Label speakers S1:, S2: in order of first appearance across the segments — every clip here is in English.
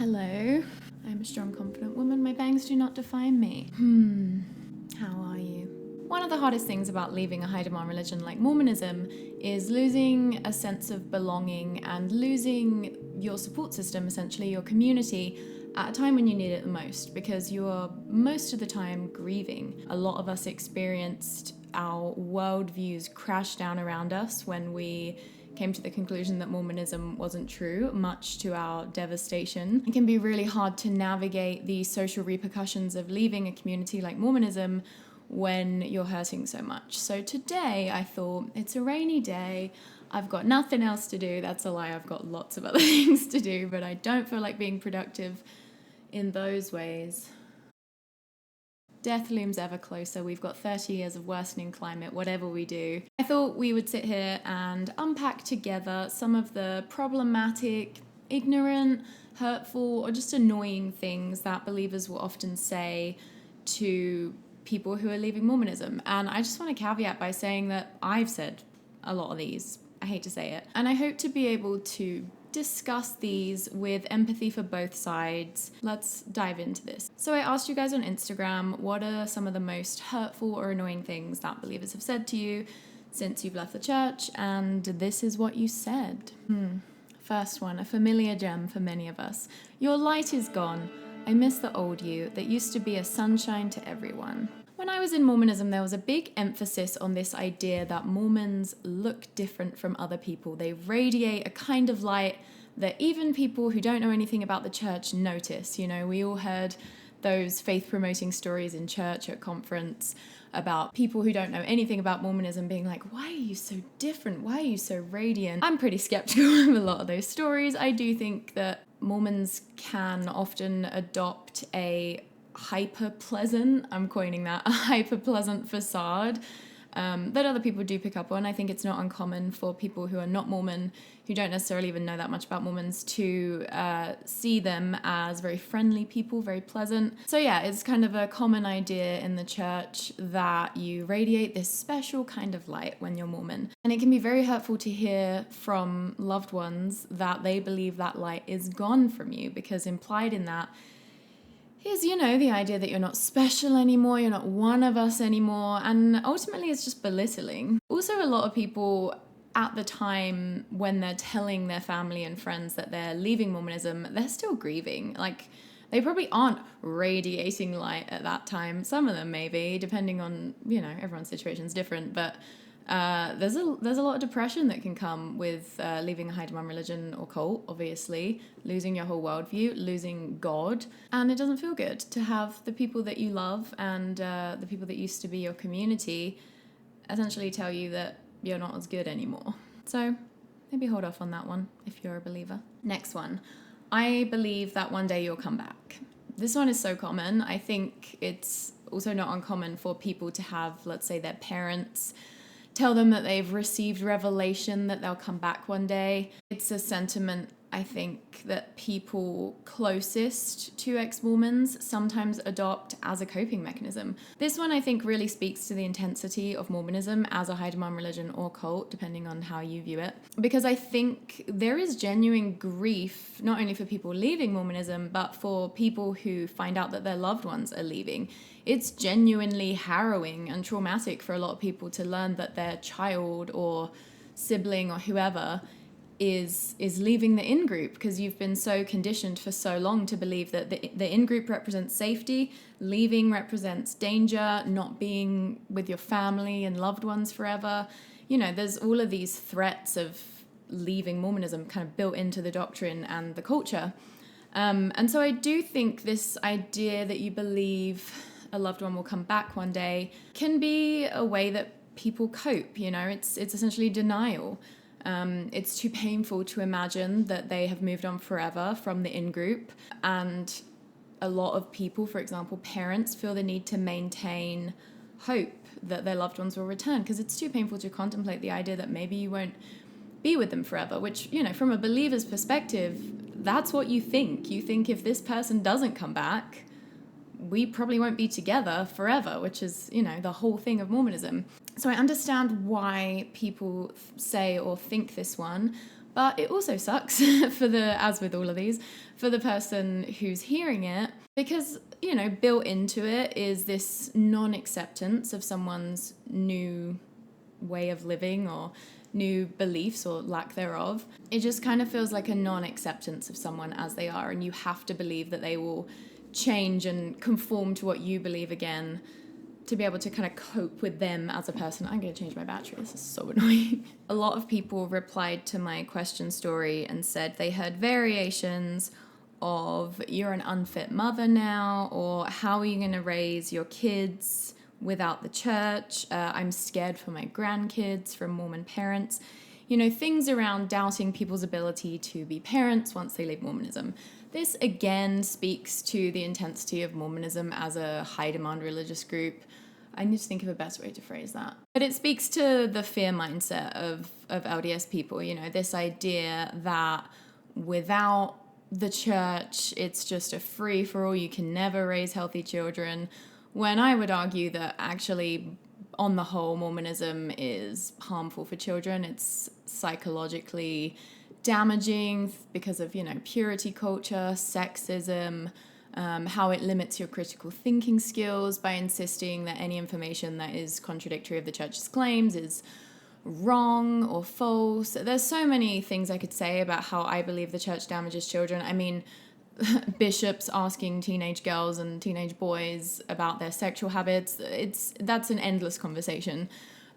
S1: Hello. I'm a strong, confident woman. My bangs do not define me. How are you? One of the hardest things about leaving a high demand religion like Mormonism is losing a sense of belonging and losing your support system, essentially your community, at a time when you need it the most, because you are most of the time grieving. A lot of us experienced our worldviews crash down around us when we came to the conclusion that Mormonism wasn't true, much to our devastation. It can be really hard to navigate the social repercussions of leaving a community like Mormonism when you're hurting so much. So today I thought, it's a rainy day, I've got nothing else to do. That's a lie, I've got lots of other things to do, but I don't feel like being productive in those ways. Death looms ever closer. We've got 30 years of worsening climate, whatever we do. I thought we would sit here and unpack together some of the problematic, ignorant, hurtful, or just annoying things that believers will often say to people who are leaving Mormonism. And I just want to caveat by saying that I've said a lot of these. I hate to say it. And I hope to be able to discuss these with empathy for both sides. Let's dive into this. So I asked you guys on Instagram, what are some of the most hurtful or annoying things that believers have said to you since you've left the church? And this is what you said. First one, a familiar gem for many of us. Your light is gone. I miss the old you that used to be a sunshine to everyone. When I was in Mormonism, there was a big emphasis on this idea that Mormons look different from other people. They radiate a kind of light that even people who don't know anything about the church notice. You know, we all heard those faith-promoting stories in church at conference about people who don't know anything about Mormonism being like, why are you so different? Why are you so radiant? I'm pretty skeptical of a lot of those stories. I do think that Mormons can often adopt a hyper-pleasant, I'm coining that, a hyper-pleasant facade that other people do pick up on. I think it's not uncommon for people who are not Mormon, who don't necessarily even know that much about Mormons, to see them as very friendly people, very pleasant. So yeah, it's kind of a common idea in the church that you radiate this special kind of light when you're Mormon. And it can be very hurtful to hear from loved ones that they believe that light is gone from you, because implied in that is, you know, the idea that you're not special anymore, you're not one of us anymore, and ultimately it's just belittling. Also, a lot of people at the time when they're telling their family and friends that they're leaving Mormonism, they're still grieving. Like, they probably aren't radiating light at that time. Some of them maybe, depending on, you know, everyone's situation is different, but there's a lot of depression that can come with leaving a high demand religion or cult, obviously, losing your whole worldview, losing God. And it doesn't feel good to have the people that you love and the people that used to be your community essentially tell you that you're not as good anymore. So maybe hold off on that one if you're a believer. Next one. I believe that one day you'll come back. This one is so common. I think it's also not uncommon for people to have, let's say, their parents tell them that they've received revelation that they'll come back one day. It's a sentiment, I think, that people closest to ex-Mormons sometimes adopt as a coping mechanism. This one, I think, really speaks to the intensity of Mormonism as a high demand religion or cult, depending on how you view it. Because I think there is genuine grief, not only for people leaving Mormonism, but for people who find out that their loved ones are leaving. It's genuinely harrowing and traumatic for a lot of people to learn that their child or sibling or whoever is leaving the in-group, because you've been so conditioned for so long to believe that the in-group represents safety, leaving represents danger, not being with your family and loved ones forever. You know, there's all of these threats of leaving Mormonism kind of built into the doctrine and the culture. And so I do think this idea that you believe a loved one will come back one day can be a way that people cope. You know, it's essentially denial. It's too painful to imagine that they have moved on forever from the in-group. And a lot of people, for example, parents, feel the need to maintain hope that their loved ones will return, because it's too painful to contemplate the idea that maybe you won't be with them forever, which, you know, from a believer's perspective, that's what you think. You think if this person doesn't come back, we probably won't be together forever, which is, you know, the whole thing of Mormonism. So I understand why people say or think this one, But it also sucks as with all of these, for the person who's hearing it, because, built into it is this non-acceptance of someone's new way of living or new beliefs or lack thereof. It just kind of feels like a non-acceptance of someone as they are, and you have to believe that they will change and conform to what you believe again to be able to kind of cope with them as a person. I'm going to change my battery. This is so annoying. A lot of people replied to my question story and said they heard variations of "you're an unfit mother now," or "how are you going to raise your kids without the church? I'm scared for my grandkids," from Mormon parents. Things around doubting people's ability to be parents once they leave Mormonism. This again speaks to the intensity of Mormonism as a high demand religious group. I need to think of a best way to phrase that. But it speaks to the fear mindset of LDS people, this idea that without the church, it's just a free for all, you can never raise healthy children. When I would argue that actually, on the whole, Mormonism is harmful for children. It's psychologically damaging because of, purity culture, sexism, how it limits your critical thinking skills by insisting that any information that is contradictory of the church's claims is wrong or false. There's so many things I could say about how I believe the church damages children. I mean, bishops asking teenage girls and teenage boys about their sexual habits, that's an endless conversation.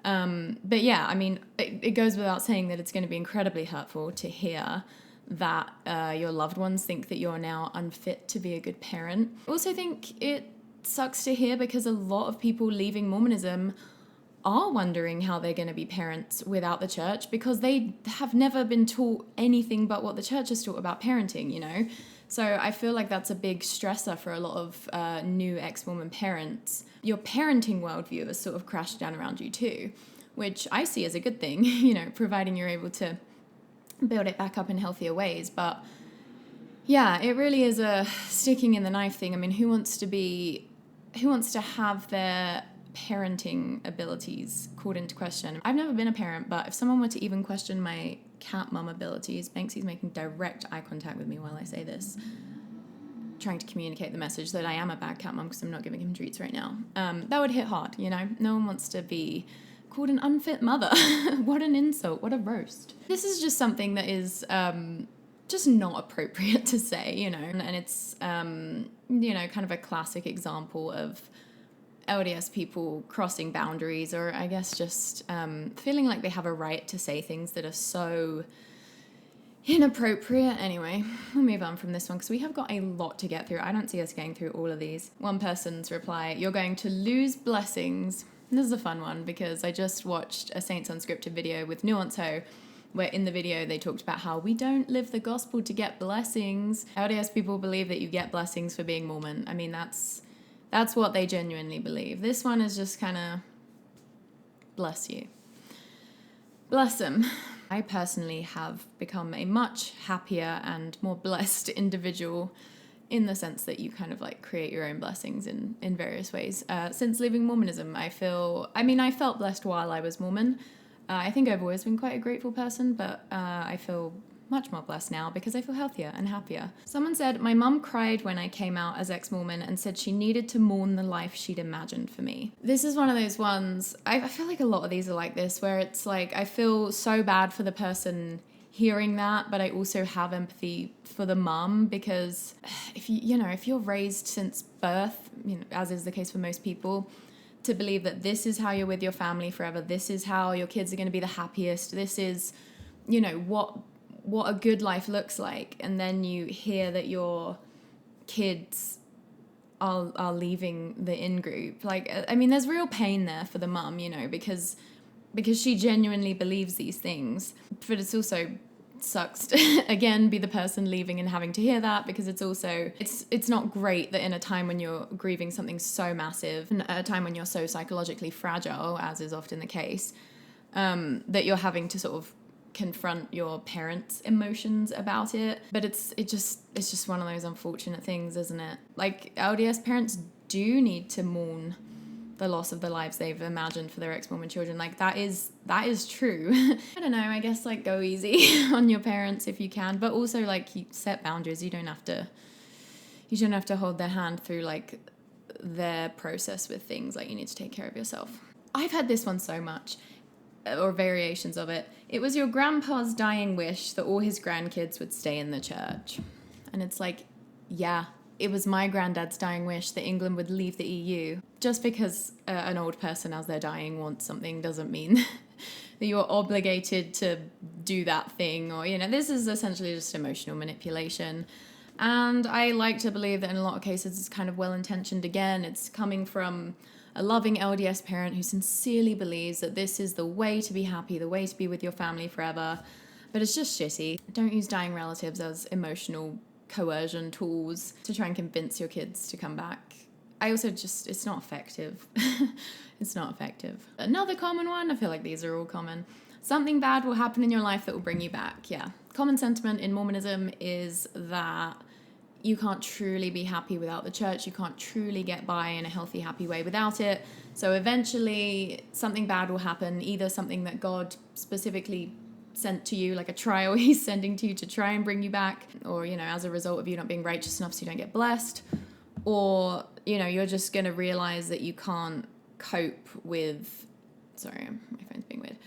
S1: But yeah, I mean, it goes without saying that it's going to be incredibly hurtful to hear that your loved ones think that you're now unfit to be a good parent. I also think it sucks to hear because a lot of people leaving Mormonism are wondering how they're going to be parents without the church because they have never been taught anything but what the church has taught about parenting, So I feel like that's a big stressor for a lot of new ex-Mormon parents. Your parenting worldview has sort of crashed down around you too, which I see as a good thing, providing you're able to build it back up in healthier ways. But yeah, it really is a sticking in the knife thing. I mean, who wants to have their parenting abilities called into question? I've never been a parent, but if someone were to even question my cat mum abilities, Banksy's making direct eye contact with me while I say this, trying to communicate the message that I am a bad cat mum because I'm not giving him treats right now. That would hit hard, No one wants to be called an unfit mother. What an insult. What a roast. This is just something that is just not appropriate to say, and it's, kind of a classic example of LDS people crossing boundaries, or I guess just feeling like they have a right to say things that are so inappropriate. Anyway, we'll move on from this one because we have got a lot to get through. I don't see us getting through all of these. One person's reply, "You're going to lose blessings." This is a fun one because I just watched a Saints Unscripted video with Nuance Ho, where in the video they talked about how we don't live the gospel to get blessings. LDS people believe that you get blessings for being Mormon. I mean, that's what they genuinely believe. This one is just kind of, bless you. Bless them. I personally have become a much happier and more blessed individual in the sense that you kind of like create your own blessings in various ways. Since leaving Mormonism, I felt blessed while I was Mormon. I think I've always been quite a grateful person, but I feel much more blessed now because I feel healthier and happier. Someone said, "My mum cried when I came out as ex-Mormon and said she needed to mourn the life she'd imagined for me." This is one of those ones, I feel like a lot of these are like this, where it's like I feel so bad for the person hearing that, but I also have empathy for the mum because if you're raised since birth, as is the case for most people, to believe that this is how you're with your family forever, this is how your kids are going to be the happiest, this is, what a good life looks like, and then you hear that your kids are leaving the in-group. Like, I mean, there's real pain there for the mum, because she genuinely believes these things. But it's also sucks to, again, be the person leaving and having to hear that, because it's also, it's not great that in a time when you're grieving something so massive, and at a time when you're so psychologically fragile, as is often the case, that you're having to sort of confront your parents' emotions about it. But it's just one of those unfortunate things, isn't it? Like, LDS parents do need to mourn the loss of the lives they've imagined for their ex-Mormon children. Like, that is true. I don't know, I guess, like, go easy on your parents if you can, but also, like, you set boundaries. You don't have to hold their hand through, like, their process with things. Like, you need to take care of yourself. I've had this one so much, or variations of it. It was your grandpa's dying wish that all his grandkids would stay in the church. And it's like, yeah, it was my granddad's dying wish that England would leave the EU. Just because an old person as they're dying wants something doesn't mean that you're obligated to do that thing. Or, you know, this is essentially just emotional manipulation. And I like to believe that in a lot of cases it's kind of well-intentioned. Again, it's coming from a loving LDS parent who sincerely believes that this is the way to be happy, the way to be with your family forever. But it's just shitty. Don't use dying relatives as emotional coercion tools to try and convince your kids to come back. I also just, it's not effective. It's not effective. Another common one, I feel like these are all common. Something bad will happen in your life that will bring you back. Yeah. Common sentiment in Mormonism is that you can't truly be happy without the church. You can't truly get by in a healthy, happy way without it. So eventually something bad will happen, either something that God specifically sent to you, like a trial he's sending to you to try and bring you back, or, you know, as a result of you not being righteous enough so you don't get blessed, or, you know, you're just going to realize that you can't cope with, sorry, my phone's being weird,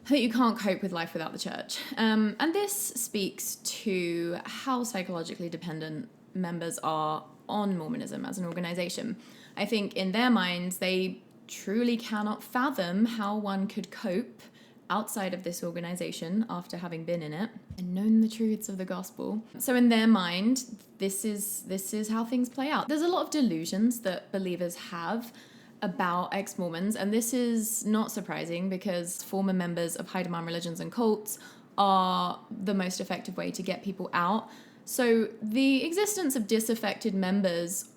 S1: that you can't cope with life without the church. And this speaks to how psychologically dependent members are on Mormonism as an organization. I think in their minds, they truly cannot fathom how one could cope outside of this organization after having been in it and known the truths of the gospel. So in their mind, this is how things play out. There's a lot of delusions that believers have about ex-Mormons, and this is not surprising because former members of high demand religions and cults are the most effective way to get people out. So the existence of disaffected members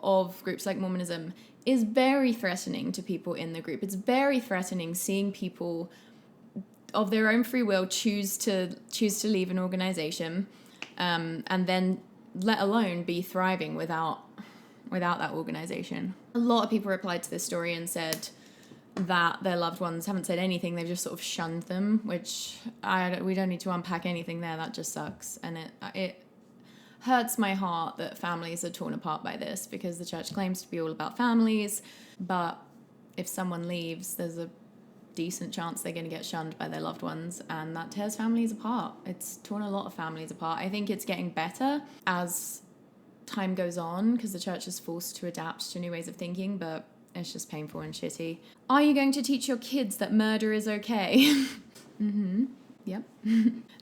S1: of groups like Mormonism is very threatening to people in the group. It's very threatening seeing people of their own free will choose to leave an organization, and then let alone be thriving without that organization. A lot of people replied to this story and said that their loved ones haven't said anything, they've just sort of shunned them, which we don't need to unpack anything there, that just sucks. And it hurts my heart that families are torn apart by this, because the church claims to be all about families, but if someone leaves, there's a decent chance they're going to get shunned by their loved ones, and that tears families apart. It's torn a lot of families apart. I think it's getting better as time goes on because the church is forced to adapt to new ways of thinking, but it's just painful and shitty. Are you going to teach your kids that murder is okay? Yep.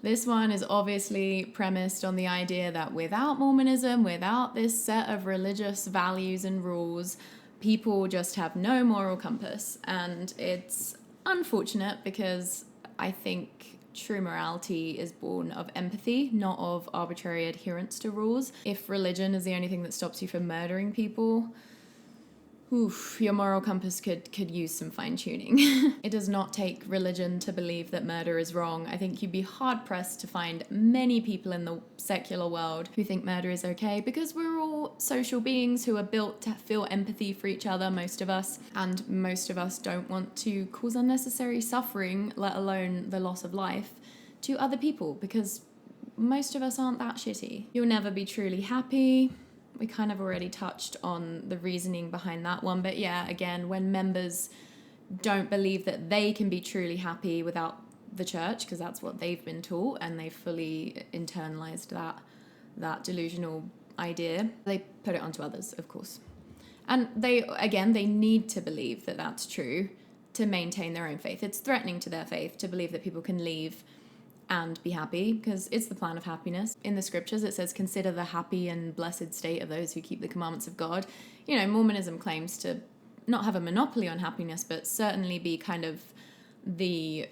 S1: This one is obviously premised on the idea that without Mormonism, without this set of religious values and rules, people just have no moral compass. And it's unfortunate because I think true morality is born of empathy, not of arbitrary adherence to rules. If religion is the only thing that stops you from murdering people, your moral compass could use some fine-tuning. It does not take religion to believe that murder is wrong. I think you'd be hard-pressed to find many people in the secular world who think murder is okay, because we're all social beings who are built to feel empathy for each other, most of us, and most of us don't want to cause unnecessary suffering, let alone the loss of life, to other people, because most of us aren't that shitty. You'll never be truly happy. We kind of already touched on the reasoning behind that one. But yeah, again, when members don't believe that they can be truly happy without the church, because that's what they've been taught, and they've fully internalized that delusional idea, they put it onto others, of course. And they need to believe that that's true to maintain their own faith. It's threatening to their faith to believe that people can leave and be happy, because it's the plan of happiness. In the scriptures, it says, consider the happy and blessed state of those who keep the commandments of God. You know, Mormonism claims to not have a monopoly on happiness, but certainly be kind of the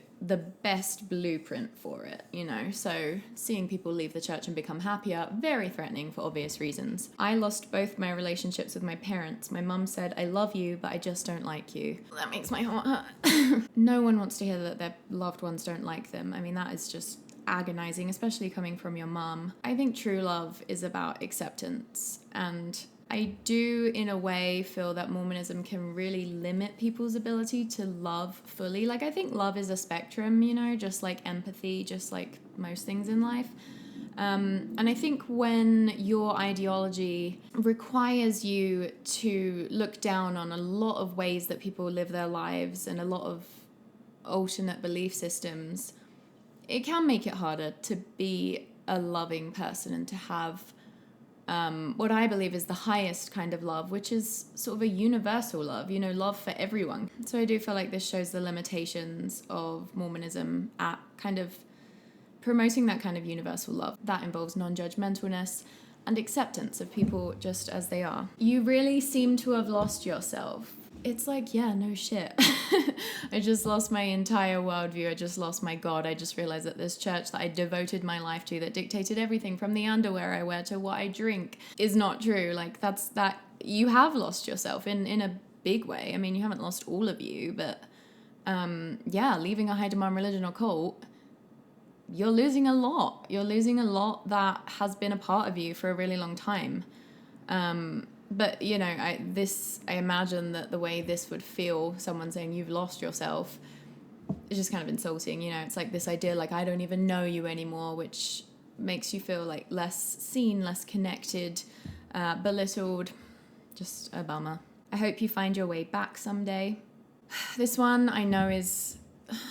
S1: best blueprint for it, you know. So seeing people leave the church and become happier, very threatening for obvious reasons. I lost both my relationships with my parents. My mum said, I love you, but I just don't like you. That makes my heart hurt. No one wants to hear that their loved ones don't like them. I mean, that is just agonizing, especially coming from your mum. I think true love is about acceptance, and I do, in a way, feel that Mormonism can really limit people's ability to love fully. Like, I think love is a spectrum, you know, just like empathy, just like most things in life. And I think when your ideology requires you to look down on a lot of ways that people live their lives and a lot of alternate belief systems, it can make it harder to be a loving person and to have what I believe is the highest kind of love, which is sort of a universal love, you know, love for everyone. So I do feel like this shows the limitations of Mormonism at kind of promoting that kind of universal love. That involves non-judgmentalness and acceptance of people just as they are. You really seem to have lost yourself. It's like, yeah, no shit. I just lost my entire worldview. I just lost my God. I just realized that this church that I devoted my life to, that dictated everything from the underwear I wear to what I drink, is not true. Like, that you have lost yourself in a big way. I mean, you haven't lost all of you, but yeah, leaving a high demand religion or cult, you're losing a lot. You're losing a lot that has been a part of you for a really long time. But, you know, I imagine that the way this would feel, someone saying you've lost yourself, is just kind of insulting, you know. It's like this idea, like, I don't even know you anymore, which makes you feel like less seen, less connected, belittled. Just a bummer. I hope you find your way back someday. This one I know is,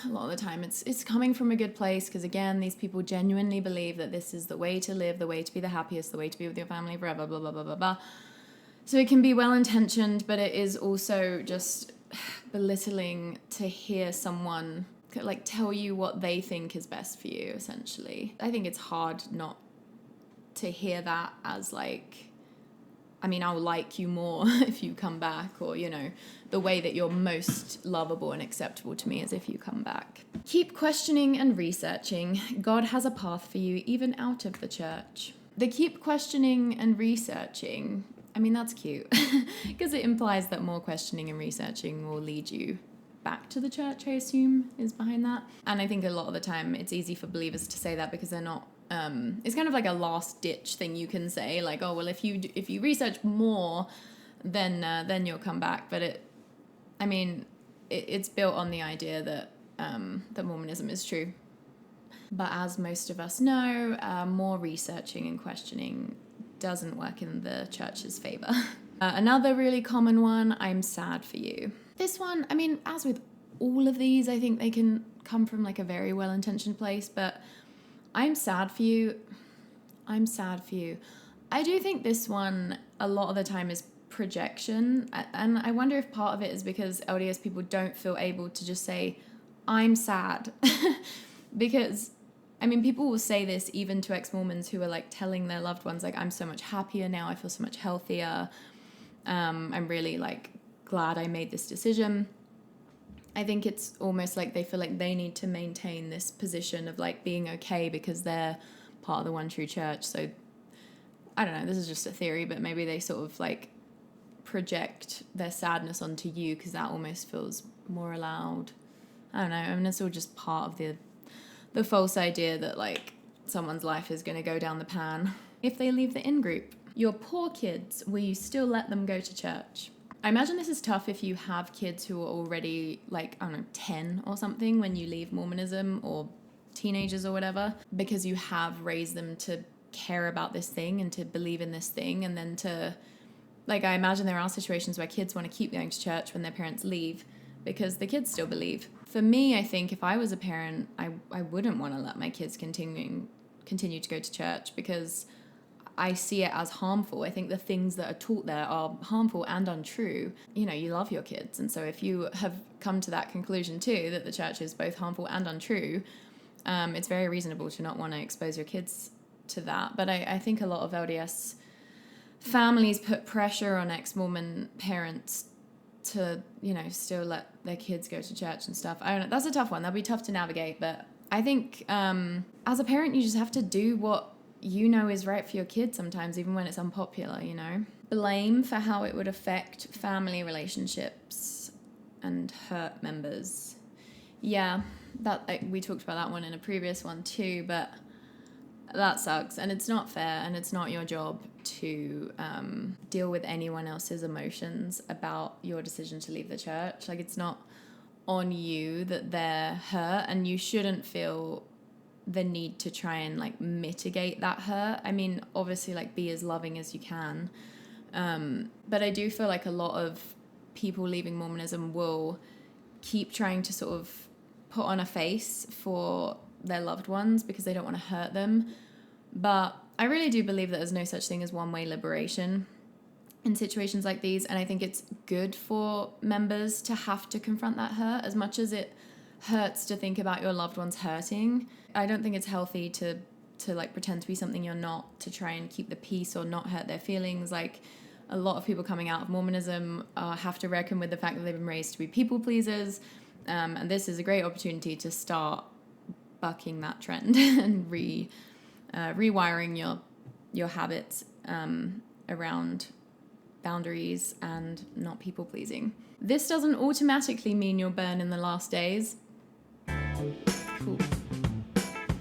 S1: a lot of the time, it's coming from a good place, because again, these people genuinely believe that this is the way to live, the way to be the happiest, the way to be with your family forever, blah, blah, blah, blah, blah. So it can be well-intentioned, but it is also just belittling to hear someone like tell you what they think is best for you, essentially. I think it's hard not to hear that as like, I mean, I'll like you more if you come back, or, you know, the way that you're most lovable and acceptable to me is if you come back. Keep questioning and researching. God has a path for you, even out of the church. The keep questioning and researching, I mean, that's cute, because it implies that more questioning and researching will lead you back to the church, I assume, is behind that. And I think a lot of the time it's easy for believers to say that because they're not, it's kind of like a last ditch thing you can say, like, oh, well, if you research more, then you'll come back. But it's built on the idea that that Mormonism is true. But as most of us know, more researching and questioning doesn't work in the church's favor. Another really common one, I'm sad for you. This one, I mean, as with all of these, I think they can come from like a very well-intentioned place, but I'm sad for you. I'm sad for you. I do think this one, a lot of the time, is projection. And I wonder if part of it is because LDS people don't feel able to just say, I'm sad. Because, I mean, people will say this even to ex-Mormons who are like telling their loved ones, like, I'm so much happier now. I feel so much healthier. I'm really like glad I made this decision. I think it's almost like they feel like they need to maintain this position of like being okay because they're part of the one true church. So I don't know, this is just a theory, but maybe they sort of like project their sadness onto you because that almost feels more allowed. I don't know. I mean, it's all just part of the false idea that like someone's life is going to go down the pan if they leave the in-group. Your poor kids, will you still let them go to church? I imagine this is tough if you have kids who are already like, I don't know, 10 or something when you leave Mormonism, or teenagers or whatever, because you have raised them to care about this thing and to believe in this thing. And then to, like, I imagine there are situations where kids want to keep going to church when their parents leave because the kids still believe. For me, I think if I was a parent, I wouldn't want to let my kids continue to go to church because I see it as harmful. I think the things that are taught there are harmful and untrue. You know, you love your kids. And so if you have come to that conclusion too, that the church is both harmful and untrue, it's very reasonable to not want to expose your kids to that. But I think a lot of LDS families put pressure on ex-Mormon parents to, you know, still let their kids go to church and stuff. I don't know. That's a tough one. That'll be tough to navigate. But I think as a parent, you just have to do what you know is right for your kid sometimes, even when it's unpopular, you know. Blame for how it would affect family relationships and hurt members. Yeah, that we talked about that one in a previous one too, but that sucks, and it's not fair, and it's not your job to deal with anyone else's emotions about your decision to leave the church. Like, it's not on you that they're hurt, and you shouldn't feel the need to try and like mitigate that hurt. I mean, obviously, like, be as loving as you can. But I do feel like a lot of people leaving Mormonism will keep trying to sort of put on a face for their loved ones because they don't want to hurt them. But I really do believe that there's no such thing as one-way liberation in situations like these. And I think it's good for members to have to confront that hurt, as much as it hurts to think about your loved ones hurting. I don't think it's healthy to like pretend to be something you're not, to try and keep the peace or not hurt their feelings. Like, a lot of people coming out of Mormonism have to reckon with the fact that they've been raised to be people pleasers. And this is a great opportunity to start bucking that trend and rewiring your habits around boundaries and not people pleasing. This doesn't automatically mean you'll burn in the last days. Cool.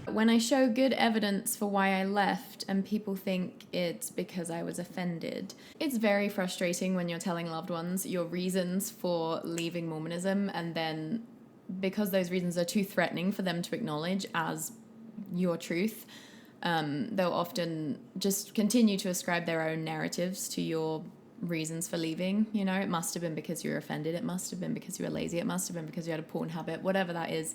S1: When I show good evidence for why I left and people think it's because I was offended, it's very frustrating when you're telling loved ones your reasons for leaving Mormonism, and then because those reasons are too threatening for them to acknowledge as your truth, they'll often just continue to ascribe their own narratives to your reasons for leaving. You know, it must have been because you were offended, it must have been because you were lazy, it must have been because you had a porn habit, whatever that is.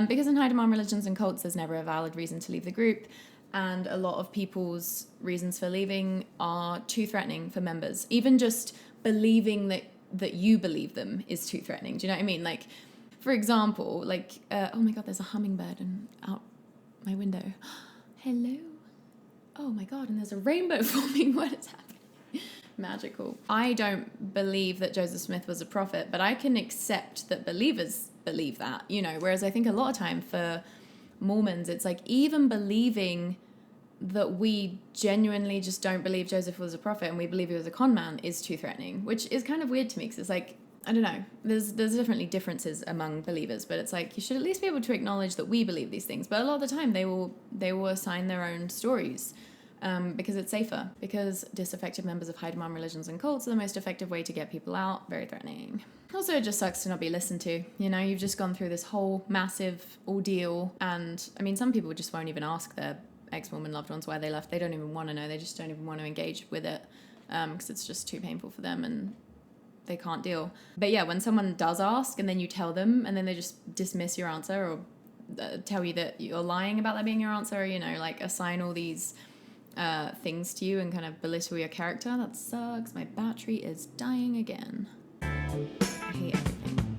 S1: Because in high demand religions and cults, there's never a valid reason to leave the group, and a lot of people's reasons for leaving are too threatening for members. Even just believing that you believe them is too threatening. Do you know what I mean? Like, for example, like, oh my God, there's a hummingbird out my window. Hello. Oh my God, and there's a rainbow forming. What is happening? Magical. I don't believe that Joseph Smith was a prophet, but I can accept that believers believe that, you know, whereas I think a lot of time for Mormons, it's like even believing that we genuinely just don't believe Joseph was a prophet and we believe he was a con man is too threatening, which is kind of weird to me, because it's like, I don't know, there's definitely differences among believers, but it's like you should at least be able to acknowledge that we believe these things. But a lot of the time they will assign their own stories, because it's safer, because disaffected members of high demand religions and cults are the most effective way to get people out. Very threatening. Also, it just sucks to not be listened to. You know, you've just gone through this whole massive ordeal, and I mean, some people just won't even ask their ex-Mormon loved ones why they left. They don't even want to know. They just don't even want to engage with it, because it's just too painful for them and they can't deal. But yeah, when someone does ask and then you tell them and then they just dismiss your answer, or tell you that you're lying about that being your answer, or, you know, like assign all these things to you and kind of belittle your character, that sucks. My battery is dying again. I hate everything.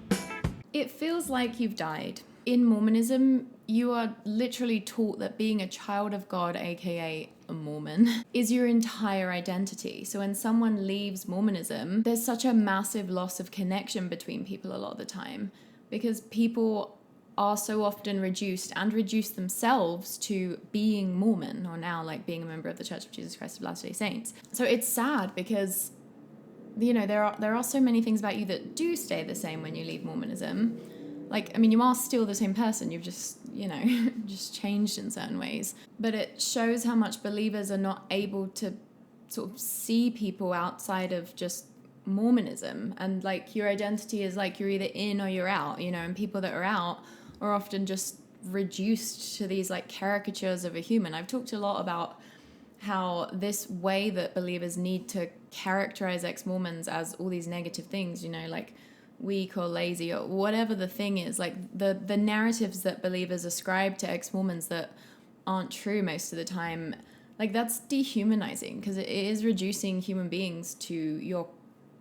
S1: It feels like you've died. In Mormonism, you are literally taught that being a child of God, aka a Mormon, is your entire identity. So when someone leaves Mormonism, there's such a massive loss of connection between people a lot of the time, because people are so often reduced themselves to being Mormon, or now like being a member of the Church of Jesus Christ of Latter-day Saints. So it's sad because, you know, there are so many things about you that do stay the same when you leave Mormonism. Like, I mean, you are still the same person. You've just, you know, just changed in certain ways. But it shows how much believers are not able to sort of see people outside of just Mormonism. And like, your identity is like you're either in or you're out, you know, and people that are out are often just reduced to these like caricatures of a human. I've talked a lot about how this way that believers need to characterize ex-Mormons as all these negative things, you know, like weak or lazy or whatever the thing is, like the narratives that believers ascribe to ex-Mormons that aren't true most of the time, like that's dehumanizing, because it is reducing human beings to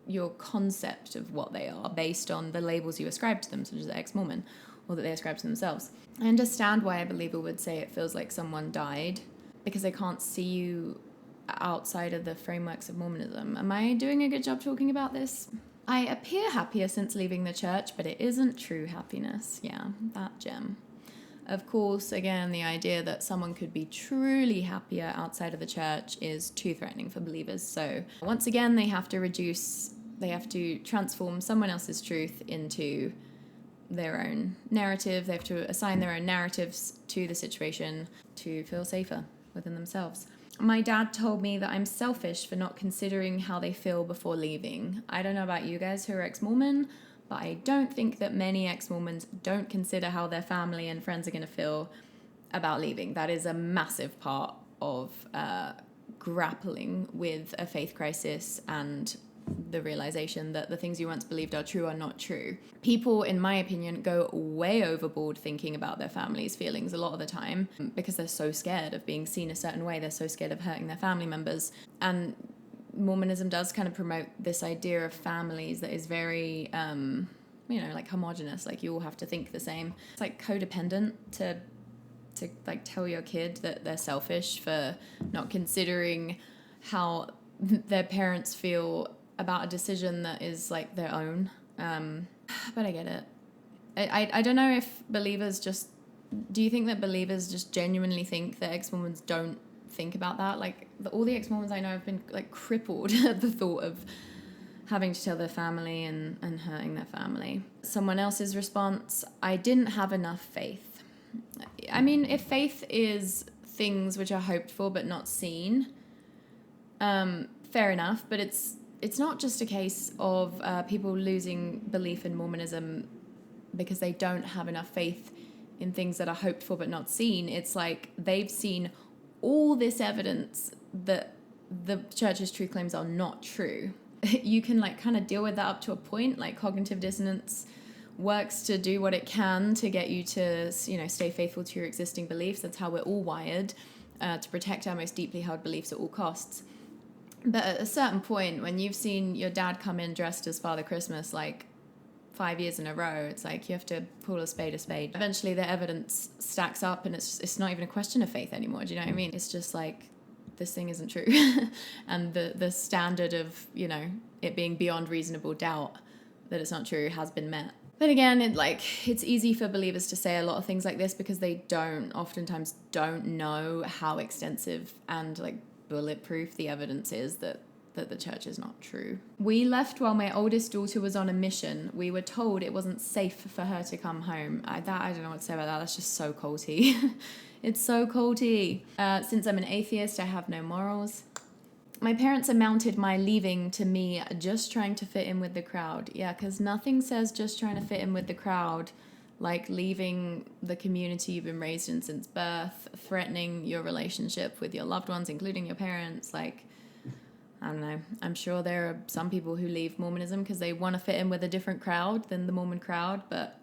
S1: your concept of what they are based on the labels you ascribe to them, such as ex-Mormon, or that they ascribe to themselves. I understand why a believer would say it feels like someone died, because they can't see you outside of the frameworks of Mormonism. Am I doing a good job talking about this? I appear happier since leaving the church, but it isn't true happiness. Yeah, that gem. Of course, again, the idea that someone could be truly happier outside of the church is too threatening for believers. So once again, they have to transform someone else's truth into their own narrative. They have to assign their own narratives to the situation to feel safer within themselves. My dad told me that I'm selfish for not considering how they feel before leaving. I don't know about you guys who are ex-Mormon, but I don't think that many ex-Mormons don't consider how their family and friends are going to feel about leaving. That is a massive part of grappling with a faith crisis and the realization that the things you once believed are true are not true. People, in my opinion, go way overboard thinking about their family's feelings a lot of the time because they're so scared of being seen a certain way. They're so scared of hurting their family members. And Mormonism does kind of promote this idea of families that is very, like homogenous, like you all have to think the same. It's like codependent to like tell your kid that they're selfish for not considering how their parents feel about a decision that is like their own. But I get it. I don't know if believers just, do you think that believers just genuinely think that ex-Mormons don't think about that? Like all the ex-Mormons I know have been like crippled at the thought of having to tell their family and hurting their family. Someone else's response, I didn't have enough faith. I mean, if faith is things which are hoped for but not seen, fair enough, but it's not just a case of people losing belief in Mormonism because they don't have enough faith in things that are hoped for but not seen. It's like they've seen all this evidence that the church's truth claims are not true. You can like kind of deal with that up to a point. Like cognitive dissonance works to do what it can to get you to, stay faithful to your existing beliefs. That's how we're all wired, to protect our most deeply held beliefs at all costs. But at a certain point, when you've seen your dad come in dressed as Father Christmas like 5 years in a row, it's like you have to call a spade a spade. Eventually the evidence stacks up and it's not even a question of faith anymore. Do you know what I mean? It's just like, this thing isn't true. And the standard of, it being beyond reasonable doubt that it's not true has been met. But again, it's easy for believers to say a lot of things like this because they oftentimes don't know how extensive and like bulletproof the evidence is that the church is not true. We left while my oldest daughter was on a mission. We were told it wasn't safe for her to come home. I don't know what to say about that. That's just so culty. It's so culty. Since I'm an atheist, I have no morals. My parents amounted my leaving to me just trying to fit in with the crowd. Yeah, because nothing says just trying to fit in with the crowd like leaving the community you've been raised in since birth, threatening your relationship with your loved ones, including your parents. Like, I don't know. I'm sure there are some people who leave Mormonism because they want to fit in with a different crowd than the Mormon crowd. But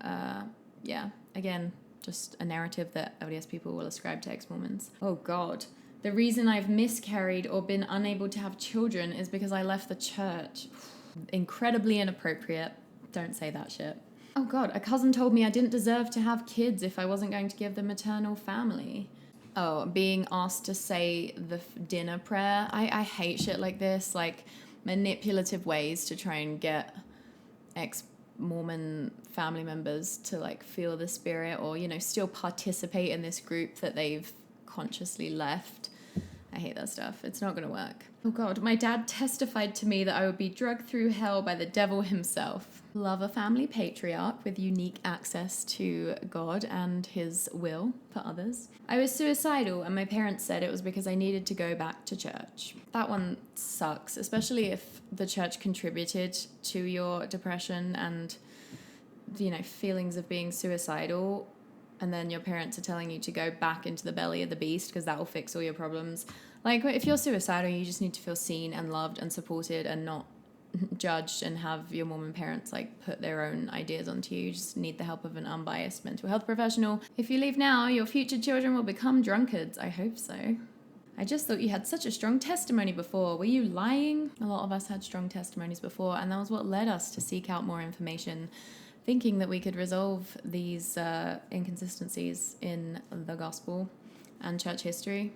S1: yeah, again, just a narrative that LDS people will ascribe to ex-Mormons. Oh, God. The reason I've miscarried or been unable to have children is because I left the church. Incredibly inappropriate. Don't say that shit. Oh God, a cousin told me I didn't deserve to have kids if I wasn't going to give them maternal family. Oh, being asked to say the dinner prayer. I hate shit like this, like manipulative ways to try and get ex-Mormon family members to like feel the spirit or, still participate in this group that they've consciously left. I hate that stuff. It's not going to work. Oh God, my dad testified to me that I would be drugged through hell by the devil himself. Love a family patriarch with unique access to God and his will for others. I was suicidal and my parents said it was because I needed to go back to church. That one sucks, especially if the church contributed to your depression and, feelings of being suicidal. And then your parents are telling you to go back into the belly of the beast because that will fix all your problems. Like, if you're suicidal, you just need to feel seen and loved and supported and not judged and have your Mormon parents, like, put their own ideas onto you. You just need the help of an unbiased mental health professional. If you leave now, your future children will become drunkards. I hope so. I just thought you had such a strong testimony before. Were you lying? A lot of us had strong testimonies before, and that was what led us to seek out more information, thinking that we could resolve these inconsistencies in the gospel and church history.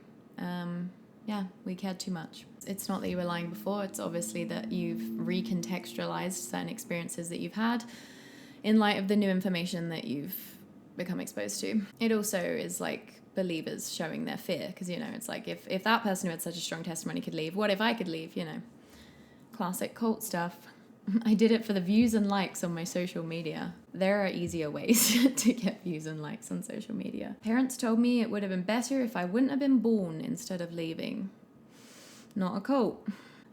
S1: Yeah, we cared too much. It's not that you were lying before, it's obviously that you've recontextualized certain experiences that you've had in light of the new information that you've become exposed to. It also is like believers showing their fear, because, it's like if that person who had such a strong testimony could leave, what if I could leave, Classic cult stuff. I did it for the views and likes on my social media. There are easier ways to get views and likes on social media. Parents told me it would have been better if I wouldn't have been born instead of leaving. not a cult.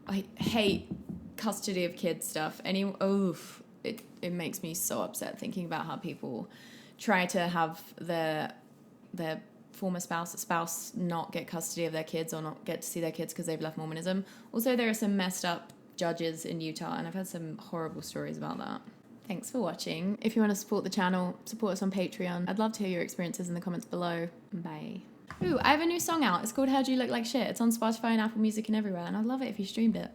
S1: I hate custody of kids stuff. It makes me so upset thinking about how people try to have their former spouse not get custody of their kids or not get to see their kids because they've left Mormonism. Also, there are some messed up judges in Utah, and I've had some horrible stories about that. Thanks for watching. If you want to support the channel, support us on Patreon. I'd love to hear your experiences in the comments below. Bye. Ooh, I have a new song out. It's called Heard You Look Like Shit. It's on Spotify and Apple Music and everywhere, and I'd love it if you streamed it.